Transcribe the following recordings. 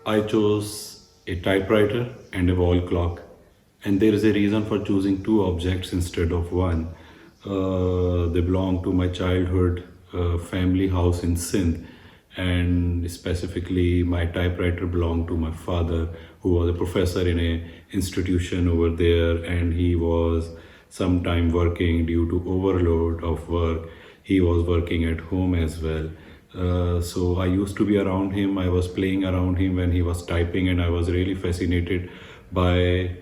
I chose a typewriter and a wall clock, and there is a reason for choosing two objects instead of one. They belong to my childhood family house in Sindh, and specifically, my typewriter belonged to my father, who was a professor in a institution over there, and he was sometime working due to overload of work. He was working at home as well. So I used to be around him. I was playing around him when he was typing, and I was really fascinated by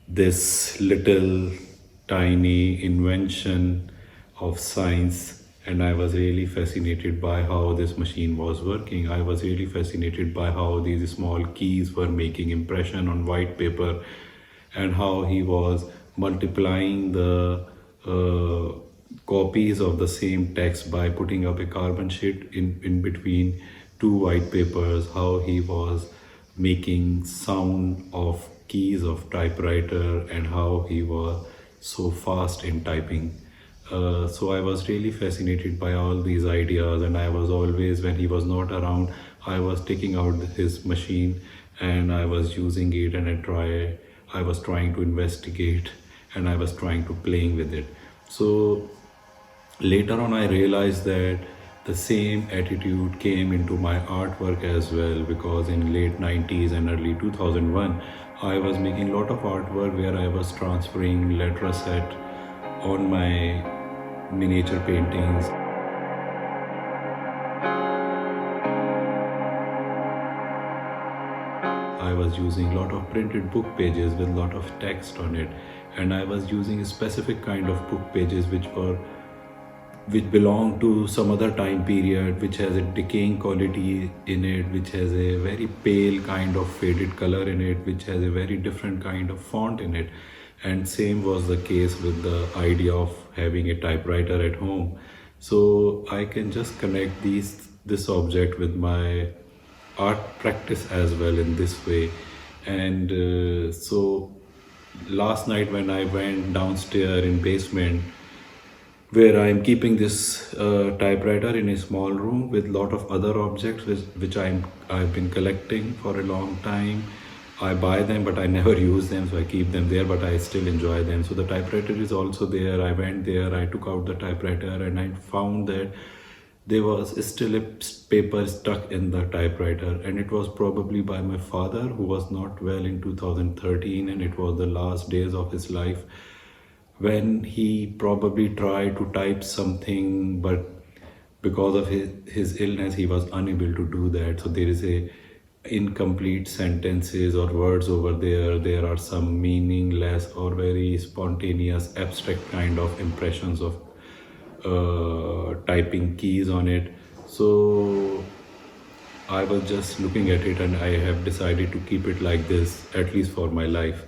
this little tiny invention of science. And I was really fascinated by how this machine was working. I was really fascinated by how these small keys were making impression on white paper, and how he was multiplying the copies of the same text by putting up a carbon sheet in between two white papers, how he was making sound of keys of typewriter, and how he was so fast in typing. So I was really fascinated by all these ideas, and I was always, when he was not around, I was taking out his machine and I was using it, and I was trying to investigate, and I was trying to playing with it. So later on, I realized that the same attitude came into my artwork as well, because in late 90s and early 2001, I was making a lot of artwork where I was transferring letter set on my miniature paintings. I was using a lot of printed book pages with a lot of text on it, and I was using a specific kind of book pages which belong to some other time period, which has a decaying quality in it, which has a very pale kind of faded color in it, which has a very different kind of font in it. And same was the case with the idea of having a typewriter at home. So I can just connect this object with my art practice as well in this way. And so last night when I went downstairs in basement, where I am keeping this typewriter in a small room with lot of other objects which I've been collecting for a long time. I buy them, but I never use them, so I keep them there, but I still enjoy them. So the typewriter is also there. I went there, I took out the typewriter, and I found that there was still a paper stuck in the typewriter, and it was probably by my father, who was not well in 2013, and it was the last days of his life, when he probably tried to type something, but because of his illness he was unable to do that. So there is a incomplete sentences or words over there. There are some meaningless or very spontaneous abstract kind of impressions of typing keys on it. So I was just looking at it, and I have decided to keep it like this, at least for my life.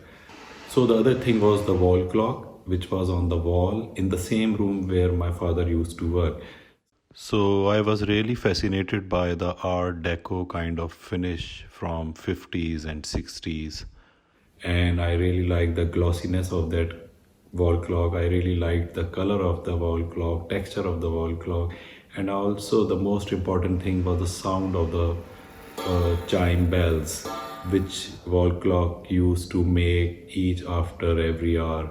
So the other thing was the wall clock, which was on the wall in the same room where my father used to work. So I was really fascinated by the Art Deco kind of finish from 50s and 60s. And I really liked the glossiness of that wall clock. I really liked the color of the wall clock, texture of the wall clock. And also the most important thing was the sound of the chime bells, which wall clock used to make each after every hour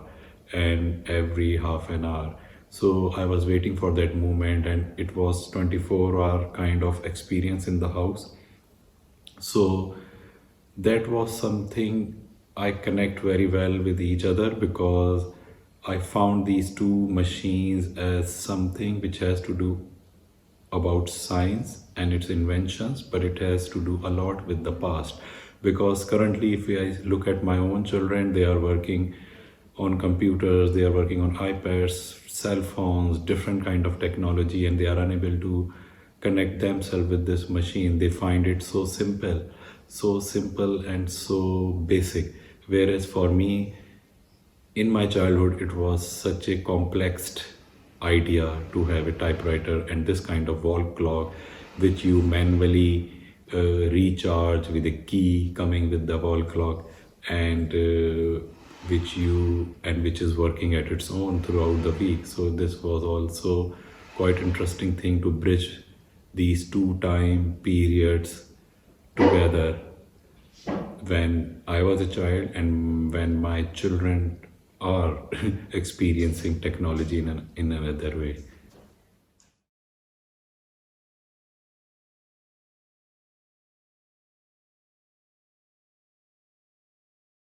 and every half an hour. So I was waiting for that moment, and it was 24-hour kind of experience in the house. So that was something I connect very well with each other, because I found these two machines as something which has to do about science and its inventions, but it has to do a lot with the past. Because currently, if I look at my own children, they are working on computers, they are working on iPads, cell phones, different kind of technology, and they are unable to connect themselves with this machine. They find it so simple and so basic. Whereas for me, in my childhood, it was such a complex idea to have a typewriter and this kind of wall clock, which you manually recharge with a key coming with the wall clock, and which is working at its own throughout the week. So this was also quite interesting thing to bridge these two time periods together. when I was a child and when my children are experiencing technology in another way.